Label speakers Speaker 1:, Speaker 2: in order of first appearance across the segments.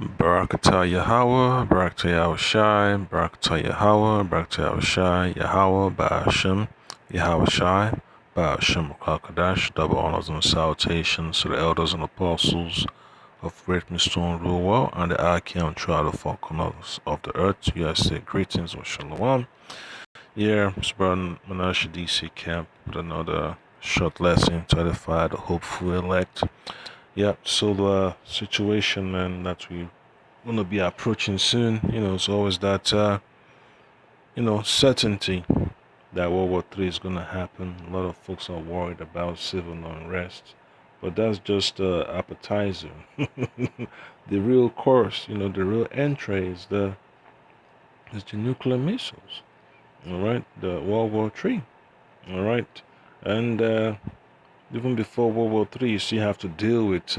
Speaker 1: Barakatah Yahweh, Barakatah Yahushai, Barakatah Yahweh, Barakatah Yahushai, Yahweh, Ba'ashem, Yahweh Shai, Ba'ashem Rakadash, double honors and salutations to the elders and apostles of Great Millstone Rule Well and the Archean Trial of Falconers of the Earth. You guys say greetings with Shalom. Yeah, it's brother Menashe DC Camp with another short lesson to edify the hopeful elect. Yeah, so the situation, man, that we going to be approaching soon. It's always that, certainty that World War III is going to happen. A lot of folks are worried about civil unrest, but that's just appetizer. The real course, the real entry is the nuclear missiles. All right, the World War III. All right, and even before World War III, you still have to deal with.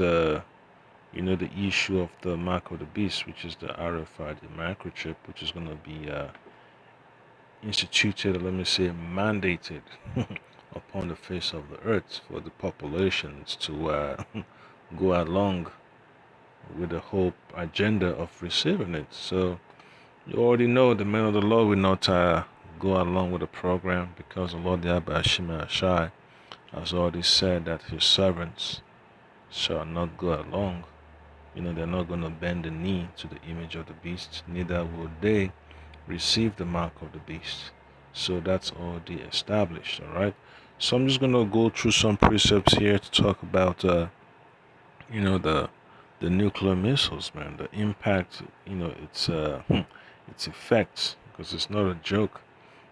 Speaker 1: The issue of the mark of the beast, which is the RFID microchip, which is going to be instituted, or let me say, mandated upon the face of the earth for the populations to go along with the whole agenda of receiving it. So you already know the men of the Lord will not go along with the program because the Lord Yahweh Shema Shai has already said that his servants shall not go along. They're not going to bend the knee to the image of the beast, neither will they receive the mark of the beast. So that's already established, all right? So I'm just going to go through some precepts here to talk about, the nuclear missiles, man, the impact, its effects, because it's not a joke,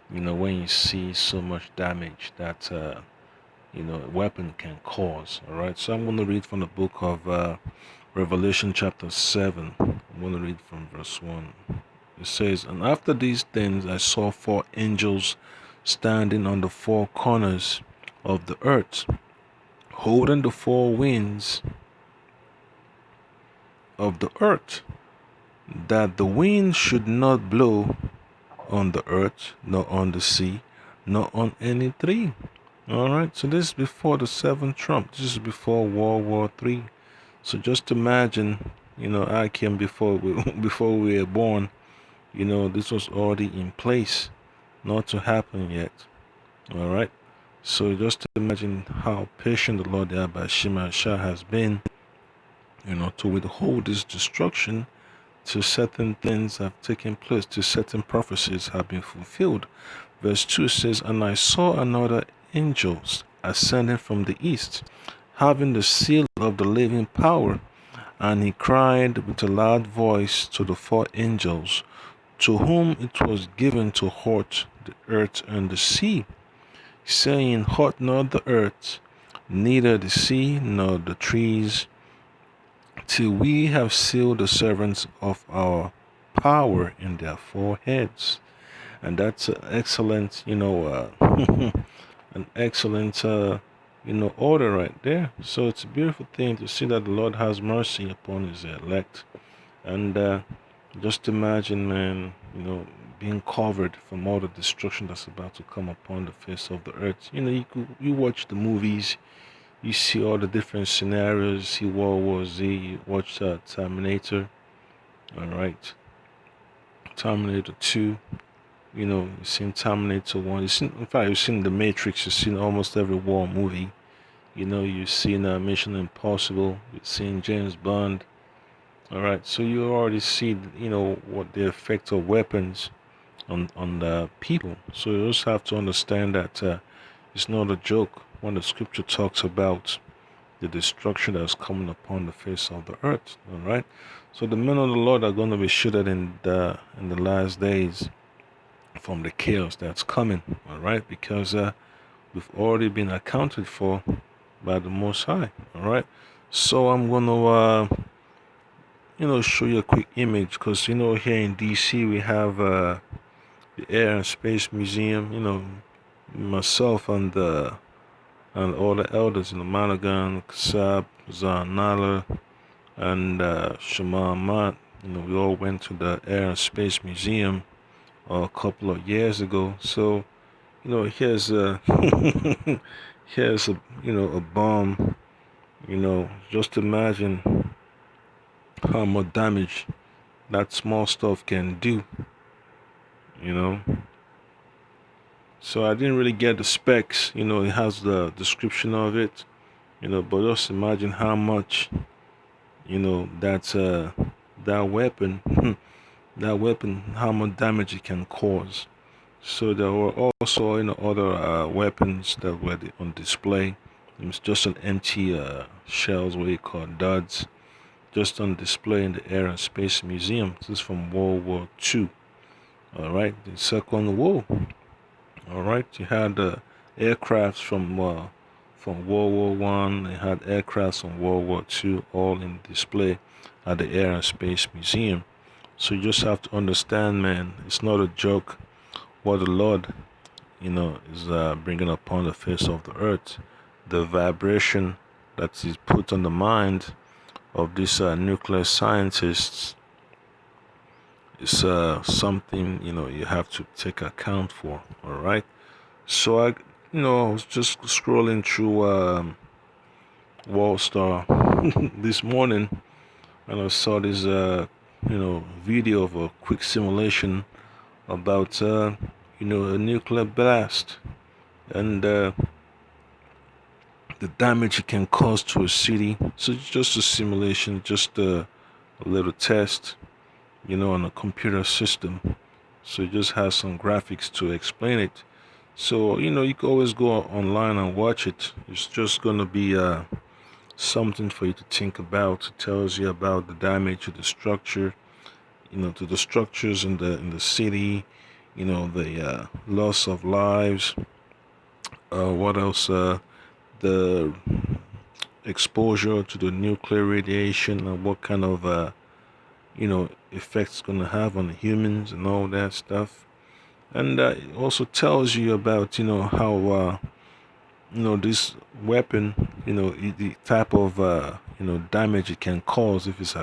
Speaker 1: when you see so much damage that, a weapon can cause, all right? So I'm going to read from the book of Revelation chapter 7. I'm going to read from verse 1. It says, "And after these things I saw four angels standing on the four corners of the earth, holding the four winds of the earth, that the wind should not blow on the earth, nor on the sea, nor on any tree." Alright, so this is before the seventh trump. This is before World War III. So just imagine, I came before we, before we were born. This was already in place, not to happen yet. All right. So just imagine how patient the Lord Yahweh Shema Shah has been, to withhold this destruction till certain things have taken place, till certain prophecies have been fulfilled. Verse 2 says, "And I saw another angel ascending from the east, having the seal of the living power. And he cried with a loud voice to the four angels, to whom it was given to hurt the earth and the sea, saying, Hurt not the earth, neither the sea nor the trees, till we have sealed the servants of our power in their foreheads." And that's an excellent, an excellent, order right there. So it's a beautiful thing to see that the Lord has mercy upon His elect. And just imagine, man, being covered from all the destruction that's about to come upon the face of the earth. You watch the movies, you see all the different scenarios. You see World War Z, you watch Terminator, all right, Terminator 2. You've seen Terminator 1. In fact, you've seen The Matrix. You've seen almost every war movie. You've seen Mission Impossible. You've seen James Bond. All right, so you already see, what the effect of weapons on the people. So you just have to understand that it's not a joke when the scripture talks about the destruction that's coming upon the face of the earth. All right, so the men of the Lord are going to be shielded in the last days from the chaos that's coming. All right, because we've already been accounted for by the Most High. All right, so I'm going to show you a quick image because here in DC we have the Air and Space Museum. Myself and all the elders in the Monaghan, Kasab, Zanala, and Shema Ahmad. We all went to the Air and Space Museum a couple of years ago. So here's a here's a a bomb. Just imagine how much damage that small stuff can do, you know. So I didn't really get the specs, it has the description of it, but just imagine how much, that's that weapon, that weapon, how much damage it can cause. So there were also, other weapons that were on display. It was just an empty shells, what you call duds, just on display in the Air and Space Museum. This is from World War II. All right, the Second War. All right, you had aircrafts from World War One. They had aircrafts from World War II, all in display at the Air and Space Museum. So you just have to understand, man, it's not a joke what the Lord, is bringing upon the face of the earth. The vibration that is put on the mind of these nuclear scientists is something you have to take account for. All right. So I was just scrolling through Wallstar this morning, and I saw this video of a quick simulation about a nuclear blast and the damage it can cause to a city. So it's just a simulation, just a little test, on a computer system. So it just has some graphics to explain it. So you can always go online and watch it. It's just gonna be something for you to think about. It tells you about the damage to the structure, to the structures in the city, the loss of lives. What else? The exposure to the nuclear radiation and what kind of effects it's gonna have on the humans and all that stuff. And it also tells you about how this weapon, the type of damage it can cause if it's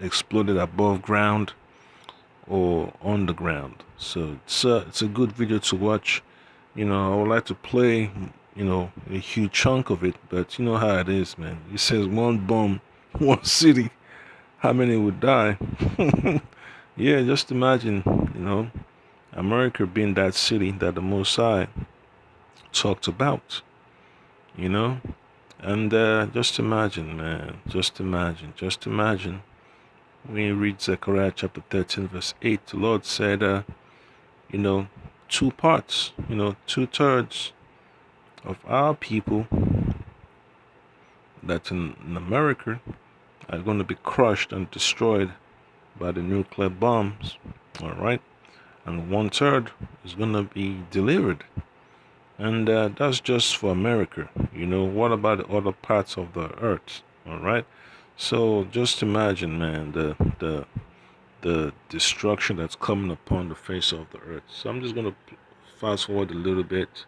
Speaker 1: exploded above ground or on the ground. So it's a good video to watch. I would like to play a huge chunk of it, but you know how it is, man. It says one bomb, one city, how many would die? Yeah, just imagine, America being that city that the Most High talked about, and just imagine, man, just imagine. When you read Zechariah chapter 13, verse 8, the Lord said, two parts, 2/3 of our people that's in America are going to be crushed and destroyed by the nuclear bombs, all right? And 1/3 is going to be delivered. And that's just for America. What about the other parts of the earth, all right? So just imagine, man, the destruction that's coming upon the face of the earth. So I'm just going to fast forward a little bit.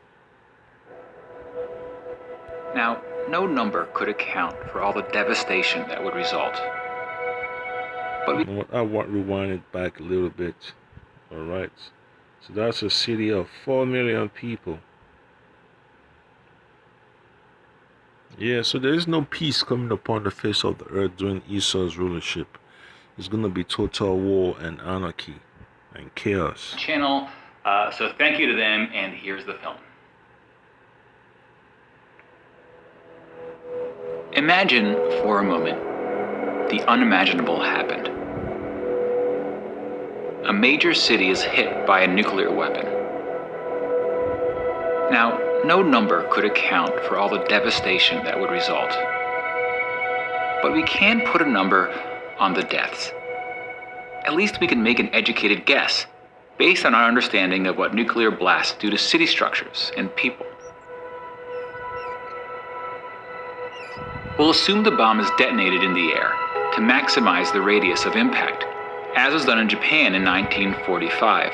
Speaker 2: Now, no number could account for all the devastation that would result. But
Speaker 1: I want to rewind it back a little bit. All right. So that's a city of 4 million people. Yeah, so there is no peace coming upon the face of the earth during Esau's rulership. It's going to be total war and anarchy and chaos.
Speaker 2: Channel, so thank you to them, and here's the film. Imagine for a moment the unimaginable happened. A major city is hit by a nuclear weapon. Now, no number could account for all the devastation that would result. But we can put a number on the deaths. At least we can make an educated guess based on our understanding of what nuclear blasts do to city structures and people. We'll assume the bomb is detonated in the air to maximize the radius of impact, as was done in Japan in 1945.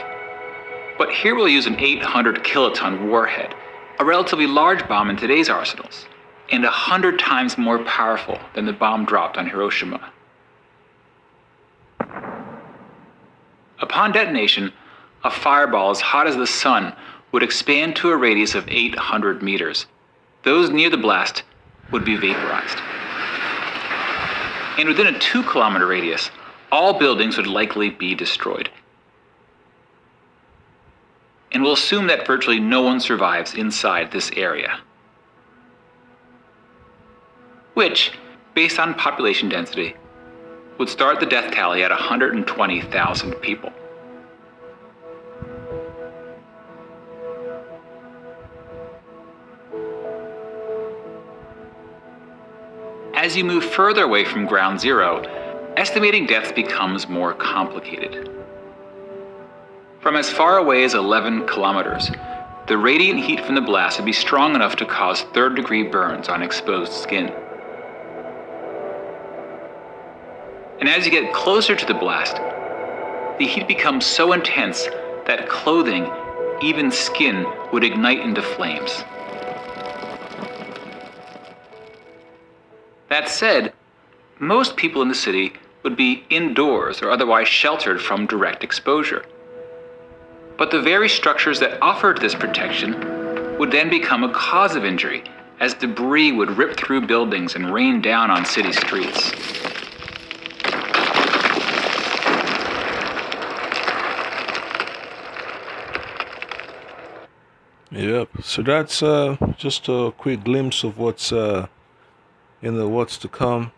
Speaker 2: But here we'll use an 800 kiloton warhead, a relatively large bomb in today's arsenals, and 100 times more powerful than the bomb dropped on Hiroshima. Upon detonation, a fireball as hot as the sun would expand to a radius of 800 meters. Those near the blast would be vaporized. And within a 2-kilometer radius, all buildings would likely be destroyed. And we'll assume that virtually no one survives inside this area, which, based on population density, would start the death tally at 120,000 people. As you move further away from ground zero, estimating deaths becomes more complicated. From as far away as 11 kilometers, the radiant heat from the blast would be strong enough to cause third-degree burns on exposed skin. And as you get closer to the blast, the heat becomes so intense that clothing, even skin, would ignite into flames. That said, most people in the city would be indoors or otherwise sheltered from direct exposure. But the very structures that offered this protection would then become a cause of injury, as debris would rip through buildings and rain down on city streets.
Speaker 1: Yep. So that's just a quick glimpse of what's what's to come.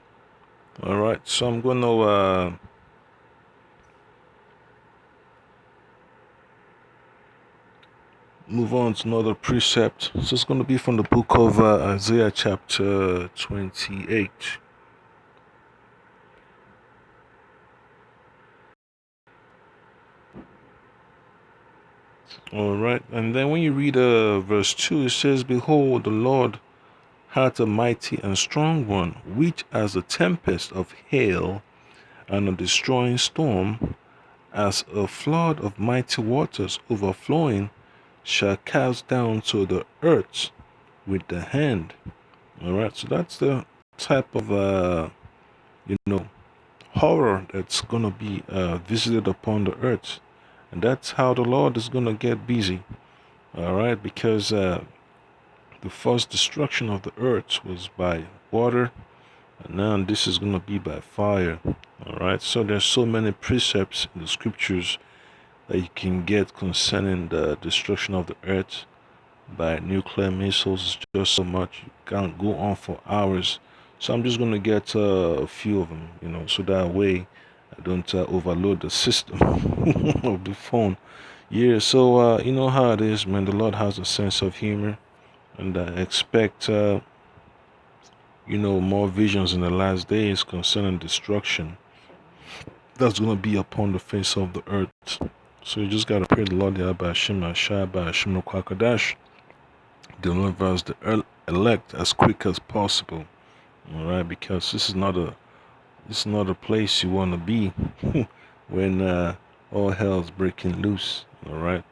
Speaker 1: All right. So I'm gonna move on to another precept. So it's gonna be from the book of Isaiah, chapter 28. All right. And then when you read verse 2, it says, "Behold, the Lord hath a mighty and strong one, which as a tempest of hail and a destroying storm, as a flood of mighty waters overflowing, shall cast down to the earth with the hand." All right. So that's the type of horror that's gonna be visited upon the earth, and that's how the Lord is gonna get busy. All right, because the first destruction of the earth was by water, and now this is gonna be by fire. All right. So there's so many precepts in the scriptures that you can get concerning the destruction of the earth by nuclear missiles. It's just so much. You can't go on for hours. So I'm just gonna get a few of them, so that way I don't overload the system of the phone. Yeah. So you know how it is, man. The Lord has a sense of humor, and I expect more visions in the last days concerning destruction that's gonna be upon the face of the earth. So you just gotta pray the Lord Yahbashim Ashai Bashim Kwakadash delivers the elect as quick as possible. All right, because this is not a place you want to be when all hell's breaking loose. All right,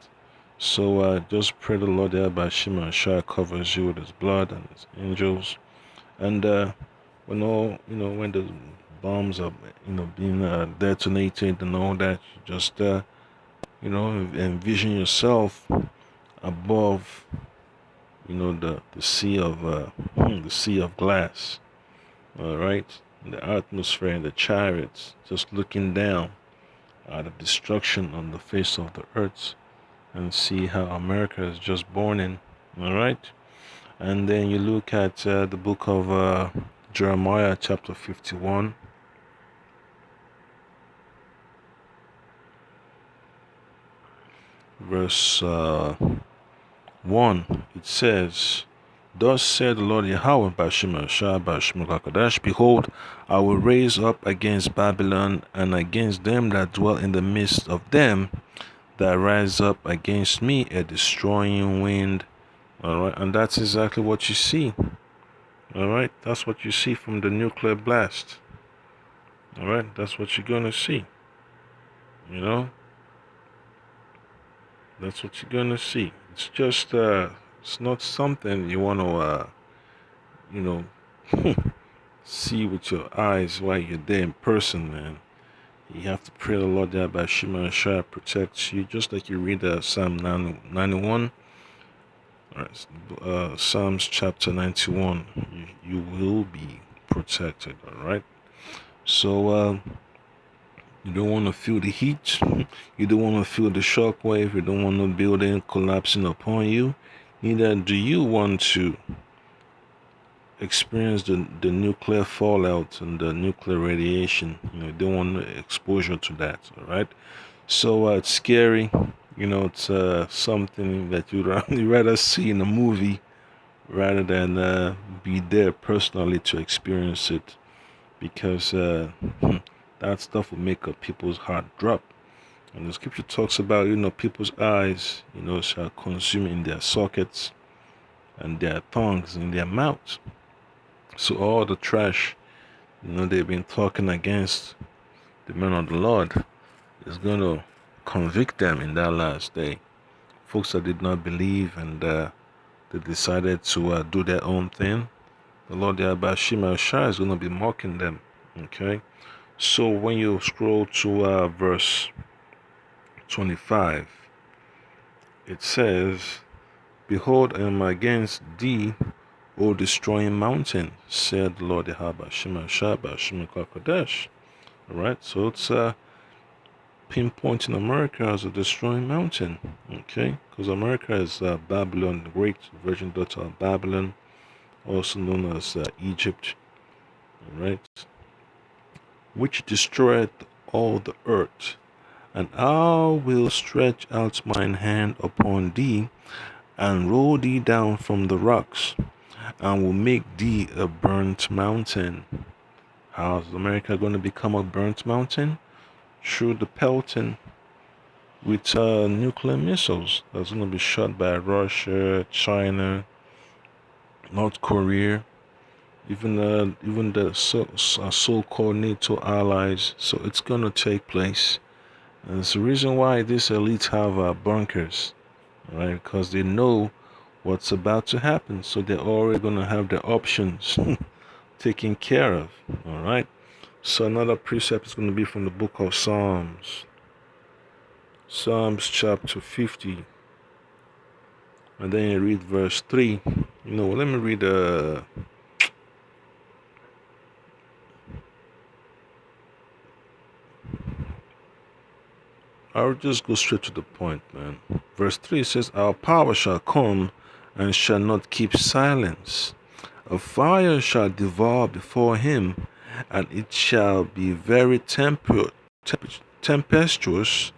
Speaker 1: so just pray the Lord Yahbashim Ashai covers you with His blood and His angels, and when the bombs are being detonated and all that, you just envision yourself above the sea of glass. All right, the atmosphere and the chariots just looking down at the destruction on the face of the earth, and see how America is just born in. All right, and then you look at the book of Jeremiah chapter 51. Verse 1, it says, "Thus said the Lord Yahweh, Behold, I will raise up against Babylon and against them that dwell in the midst of them that rise up against me a destroying wind." All right, and that's exactly what you see. All right, that's what you see from the nuclear blast. All right, that's what you're gonna see. That's what you're gonna see. It's just it's not something you want to see with your eyes while you're there in person, man. You have to pray the Lord that by Shema and Shah protects you, just like you read Psalm 91. All right, Psalms chapter 91. You will be protected. All right. So you don't want to feel the heat. You don't want to feel the shock wave. You don't want no building collapsing upon you. Neither do you want to experience the nuclear fallout and the nuclear radiation. You don't want exposure to that. All right. So it's scary. It's something that you'd rather see in a movie rather than be there personally to experience it, because that stuff will make people's heart drop. And the scripture talks about, people's eyes, shall consume in their sockets and their tongues in their mouths. So all the trash, they've been talking against the men of the Lord is going to convict them in that last day. Folks that did not believe and they decided to do their own thing, the Lord Yahweh Shai is going to be mocking them. Okay? So when you scroll to verse 25, it says, Behold, I am against thee, O destroying mountain, said the Lord Yahweh Shai Kodesh. Alright, so it's pinpointing America as a destroying mountain. Okay? Because America is Babylon, the great virgin daughter of Babylon, also known as Egypt. Alright? Which destroyed all the earth. And I will stretch out mine hand upon thee, and roll thee down from the rocks, and will make thee a burnt mountain. How is America going to become a burnt mountain? Through the pelting with nuclear missiles that's going to be shot by Russia, China, North Korea, even the so-called NATO allies. So it's going to take place. And it's the reason why these elites have bunkers, right? Because they know what's about to happen. So they're already going to have their options taken care of, all right? So another precept is going to be from the book of Psalms. Psalms chapter 50. And then you read verse 3. Let me read I'll just go straight to the point, man. Verse 3 says, Our power shall come and shall not keep silence. A fire shall devour before him, and it shall be very tempestuous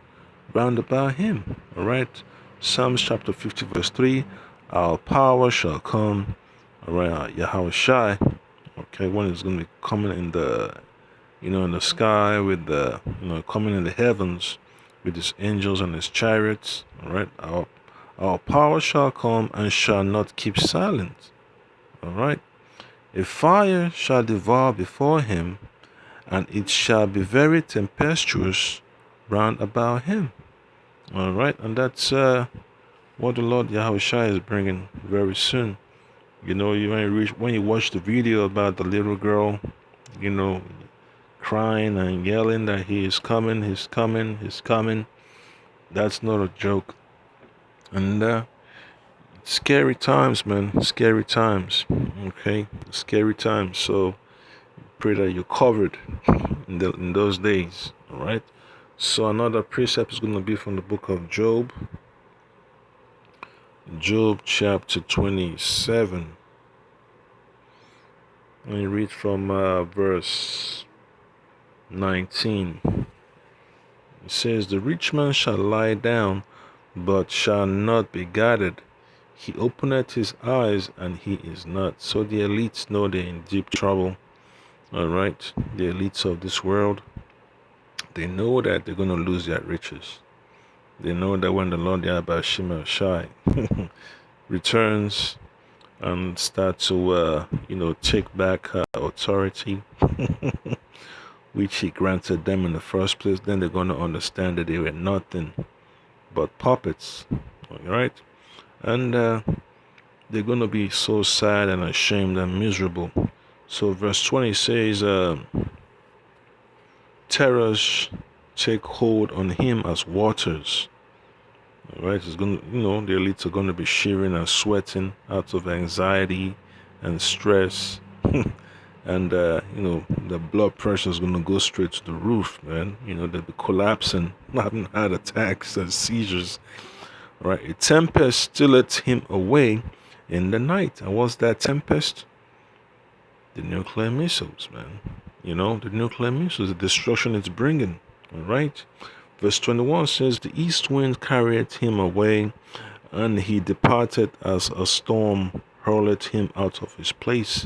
Speaker 1: round about him. All right. Psalms chapter 50 verse 3. Our power shall come. All right. Yahweh Shai. Okay. When it's going to be coming in the, in the sky with the, coming in the heavens with his angels and his chariots. All right. Our power shall come and shall not keep silent. All right. A fire shall devour before him, and it shall be very tempestuous round about him. All right, and that's what the Lord Yahweh Shai is bringing very soon. When you watch the video about the little girl, crying and yelling that he is coming, he's coming, he's coming. That's not a joke. And scary times, man. Scary times. Okay, scary times. So pray that you're covered in those days. All right. So another precept is going to be from the book of Job. Job chapter 27. And you read from verse 19. It says, The rich man shall lie down, but shall not be guarded. He openeth his eyes, and he is not. So the elites know they're in deep trouble. All right. The elites of this world, they know that they're going to lose their riches. They know that when the Lord Yahweh Shai returns and start to, take back authority, which he granted them in the first place, then they're going to understand that they were nothing but puppets, all right? And they're going to be so sad and ashamed and miserable. So verse 20 says, terrors take hold on him as waters. All right, it's going to, the elites are going to be shivering and sweating out of anxiety and stress and the blood pressure is gonna go straight to the roof, man. They'll be collapsing, having heart attacks and seizures. Right? A tempest stealeth him away in the night. And what's that tempest? The nuclear missiles, man. The nuclear missiles, the destruction it's bringing. All right. Verse 21 says, "The east wind carried him away, and he departed as a storm hurled him out of his place."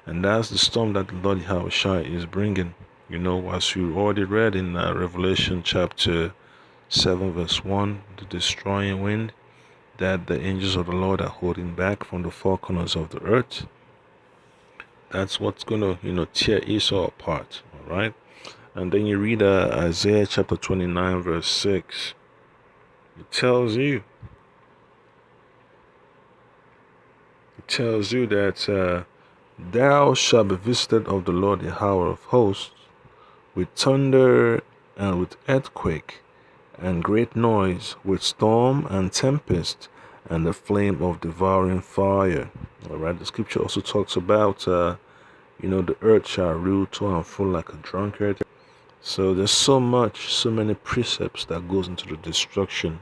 Speaker 1: And that's the storm that the Lord Yahushua is bringing. As we already read in Revelation chapter 7, verse 1, the destroying wind that the angels of the Lord are holding back from the four corners of the earth. That's what's going to, tear Esau apart. All right. And then you read Isaiah chapter 29, verse 6. It tells you that thou shalt be visited of the Lord Yahweh of hosts with thunder and with earthquake and great noise, with storm and tempest and the flame of devouring fire. All right. The scripture also talks about, the earth shall rule to and fro like a drunkard. So there's so many precepts that goes into the destruction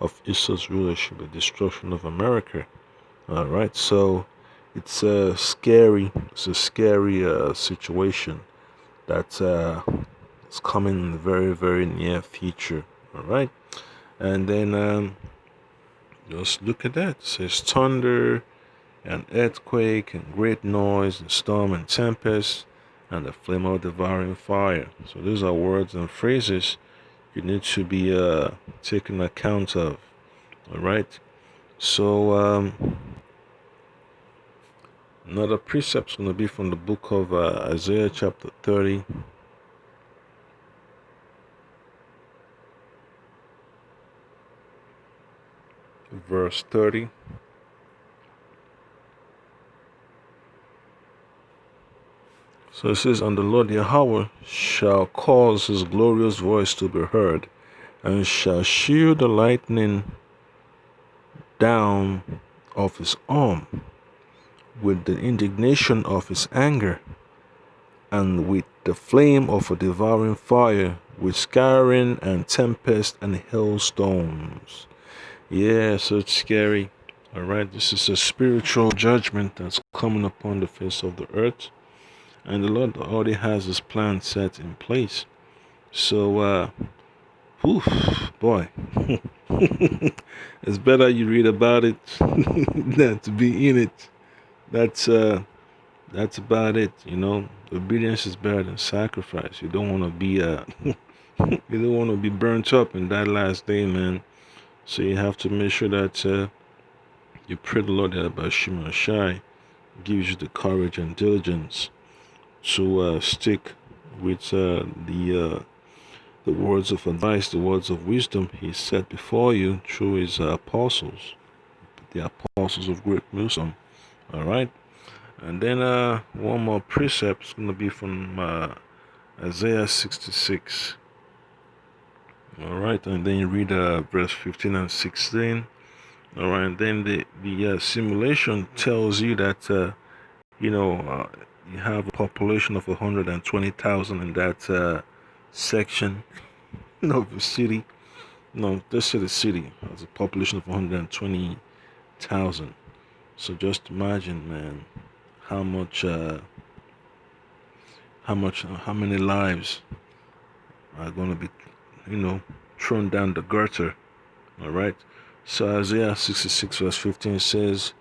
Speaker 1: of Esau's rulership, the destruction of America. All right. So it's a scary situation that is coming in the very, very near future. All right. And then just look at that. It says thunder and earthquake and great noise and storm and tempest and the flame of devouring fire. So these are words and phrases you need to be taking account of. All right. So another precept is going to be from the book of Isaiah chapter 30. Verse 30. So it says, "And the Lord Yahweh shall cause his glorious voice to be heard, and shall shield the lightning down of his arm with the indignation of his anger, and with the flame of a devouring fire, with scattering and tempest and hailstones." Yeah, so it's scary. All right, this is a spiritual judgment that's coming upon the face of the earth, and the Lord already has his plan set in place. So, boy, it's better you read about it than to be in it. That's about it. Obedience is better than sacrifice. You don't want to be you don't want to be burnt up in that last day, man. So you have to make sure that you pray the Lord that Bashim Ashai gives you the courage and diligence to stick with the words of advice, the words of wisdom He set before you through His apostles, the apostles of great wisdom. All right. And then one more precept is going to be from Isaiah 66. All right. And then you read verse 15 and 16. All right. And then the simulation tells you that, you have a population of 120,000 in that section of the city. No, this is the city has a population of 120,000. So just imagine, man, how many lives are going to be, thrown down the gutter. All right. So Isaiah 66 verse 15 says,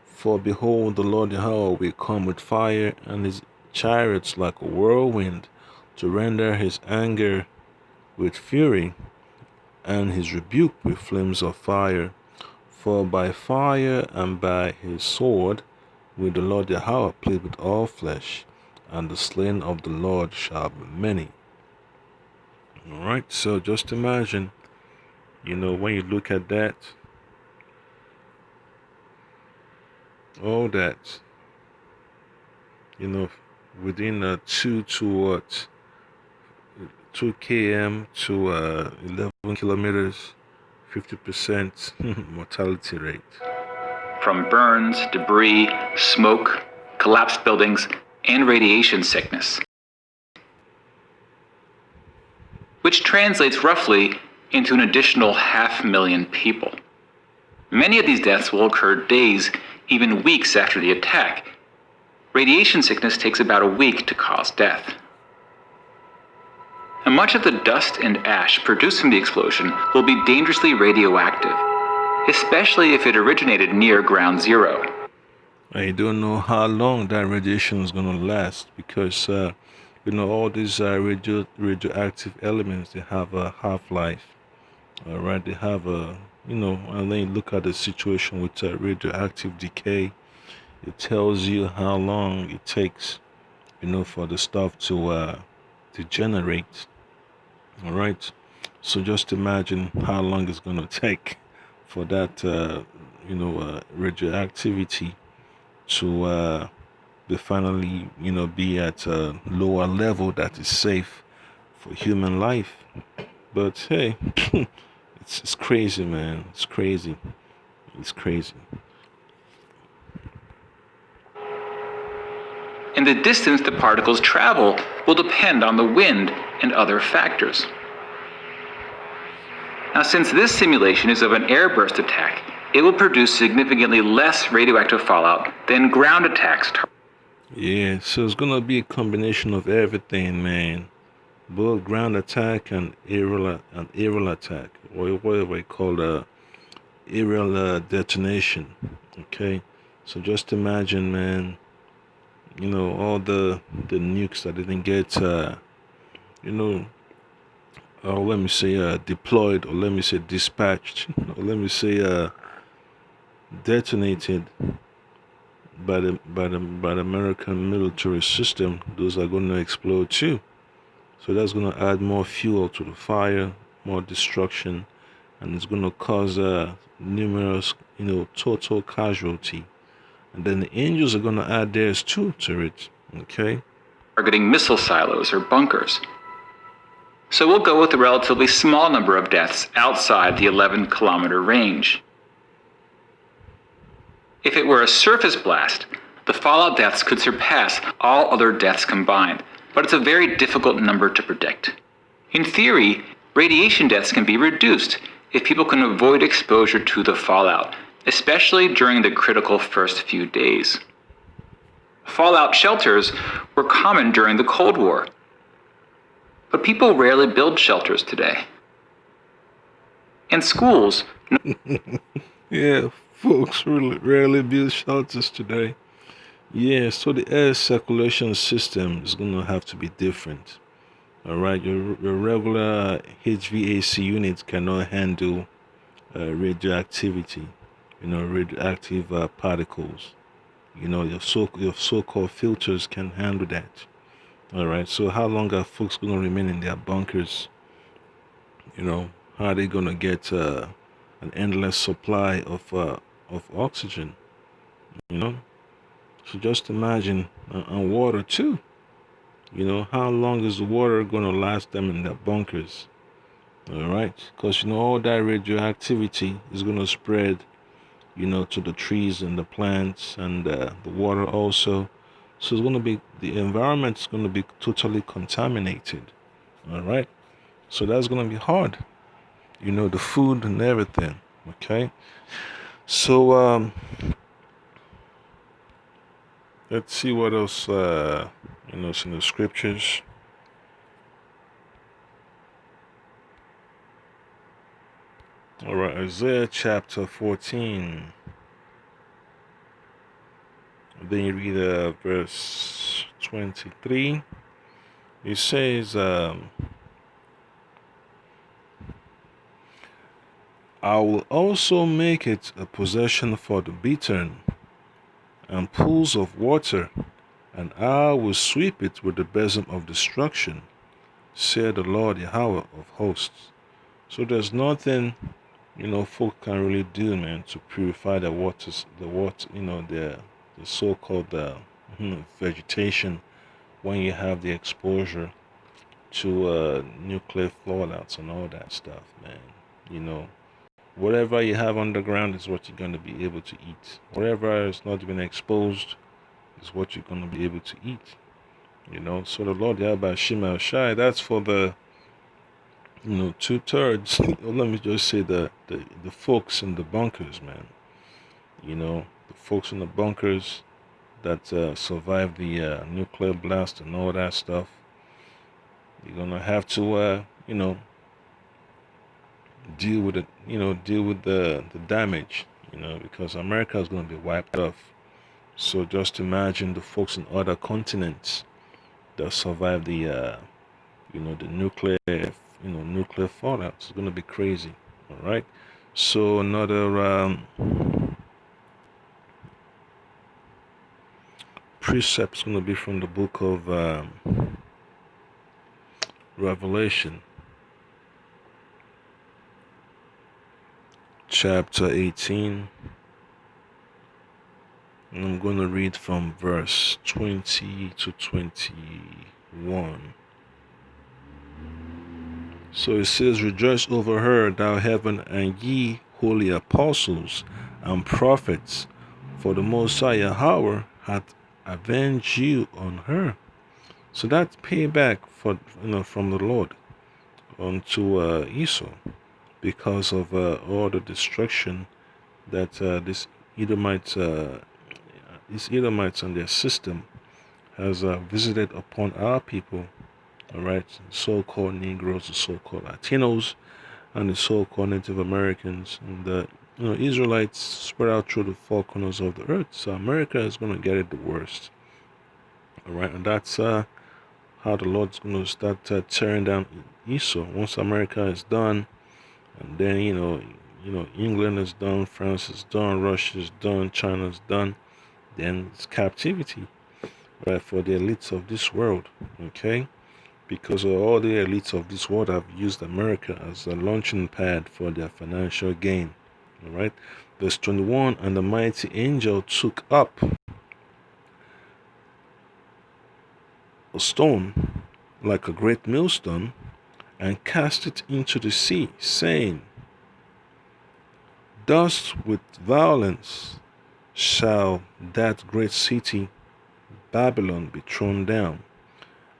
Speaker 1: "For behold, the Lord Yahweh will come with fire, and his chariots like a whirlwind, to render his anger with fury, and his rebuke with flames of fire. For by fire and by his sword will the Lord Yahweh plead with all flesh, and the slain of the Lord shall be many." Alright, so just imagine, when you look at that, all that, within 2 km to 11 kilometers, 50% mortality rate.
Speaker 2: From burns, debris, smoke, collapsed buildings, and radiation sickness, which translates roughly into an additional 500,000 people. Many of these deaths will occur days, even weeks after the attack. Radiation sickness takes about a week to cause death. And much of the dust and ash produced from the explosion will be dangerously radioactive, especially if it originated near ground zero.
Speaker 1: I don't know how long that radiation is going to last because, all these radioactive elements, they have a half-life. All right, they have a, and then you look at the situation with radioactive decay. It tells you how long it takes, for the stuff to degenerate. All right, so just imagine how long it's going to take for that, radioactivity to be finally, be at a lower level that is safe for human life. But hey, it's crazy, man. It's crazy. It's crazy.
Speaker 2: And the distance the particles travel will depend on the wind and other factors. Now, since this simulation is of an airburst attack, it will produce significantly less radioactive fallout than ground attacks.
Speaker 1: Yeah, so it's gonna be a combination of everything, man. Both ground attack and aerial attack, or whatever we call aerial detonation. Okay, so just imagine, man. All the nukes that didn't get let me say deployed, or let me say dispatched, or let me say detonated by the American military system. Those are going to explode too. So that's going to add more fuel to the fire, more destruction, and it's going to cause numerous total casualty. And then the angels are going to add theirs too to it. Okay.
Speaker 2: Targeting missile silos or bunkers. So we'll go with a relatively small number of deaths outside the 11-kilometer range. If it were a surface blast, the fallout deaths could surpass all other deaths combined, but it's a very difficult number to predict. In theory, radiation deaths can be reduced if people can avoid exposure to the fallout, especially during the critical first few days. Fallout shelters were common during the Cold War, but people rarely build shelters today. And schools.
Speaker 1: Yeah, folks really rarely build shelters today. Yeah, so the air circulation system is going to have to be different. All right, your regular HVAC units cannot handle radioactivity, radioactive particles. Your so-called filters can handle that. All right, so how long are folks going to remain in their bunkers? How are they going to get an endless supply of oxygen? So just imagine, and water too. How long is the water going to last them in their bunkers? All right, because all that radioactivity is going to spread, to the trees and the plants and the water also. So it's going to be, the environment is going to be totally contaminated. All right, so that's going to be hard. The food and everything. Okay, so let's see what else is in the scriptures. All right, Isaiah chapter 14. Then you read verse 23. It says, I will also make it a possession for the beaten, and pools of water, and I will sweep it with the besom of destruction, said the Lord Yahweh of hosts. So there's nothing, folk can really do, man, to purify the waters, the so-called vegetation when you have the exposure to nuclear fallouts and all that stuff, man. Whatever you have underground is what you're going to be able to eat. Whatever is not been exposed, is what you're going to be able to eat. So the Lord Yahweh Shema Shai, that's for the 2/3. Or let me just say the folks in the bunkers, man. The folks in the bunkers that survived the nuclear blast and all that stuff. You're gonna have to deal with it. Deal with the damage. Because America is gonna be wiped off. So just imagine the folks in other continents that survived the the nuclear fallout. It's gonna be crazy. All right. So another precept is gonna be from the book of Revelation, chapter 18. And I'm going to read from verse 20 to 21. So it says, "Rejoice over her, thou heaven, and ye holy apostles and prophets, for the Most High Yahweh hath avenged you on her." So that's payback from the Lord unto Esau, because of all the destruction that these Edomites and their system has visited upon our people. All right, so-called Negroes, the so-called Latinos, and the so-called Native Americans, and the Israelites spread out through the four corners of the earth. So America is going to get it the worst. All right, and that's how the Lord's going to start tearing down Esau once America is done, and then England is done, France is done, Russia is done, China is done. Then it's captivity, right, for the elites of this world. Okay. Because all the elites of this world have used America as a launching pad for their financial gain. All right. Verse 21, "And the mighty angel took up a stone like a great millstone and cast it into the sea, saying, Thus with violence shall that great city Babylon be thrown down,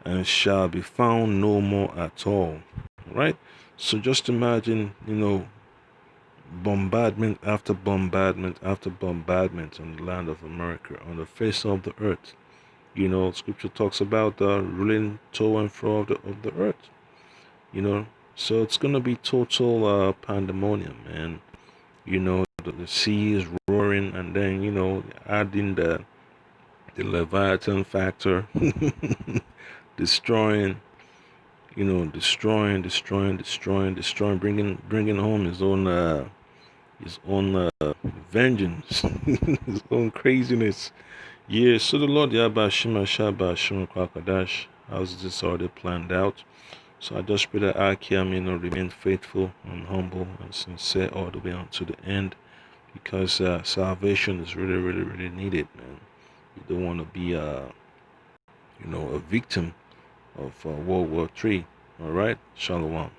Speaker 1: and shall be found no more at all." Right? So just imagine, bombardment after bombardment after bombardment on the land of America, on the face of the earth. Scripture talks about the ruling to and fro of the earth. So it's gonna be total pandemonium, and the sea is roaring, and then adding the Leviathan factor, destroying, destroying, bringing home his own vengeance, his own craziness. Yeah. So the Lord Yahweh Shema Shabbat Shema Kwakadash has this already planned out. So I just pray that Akia remain faithful and humble and sincere all the way unto the end, because salvation is really, really, really needed, man. You don't want to be a victim of World War III. All right, Shalom.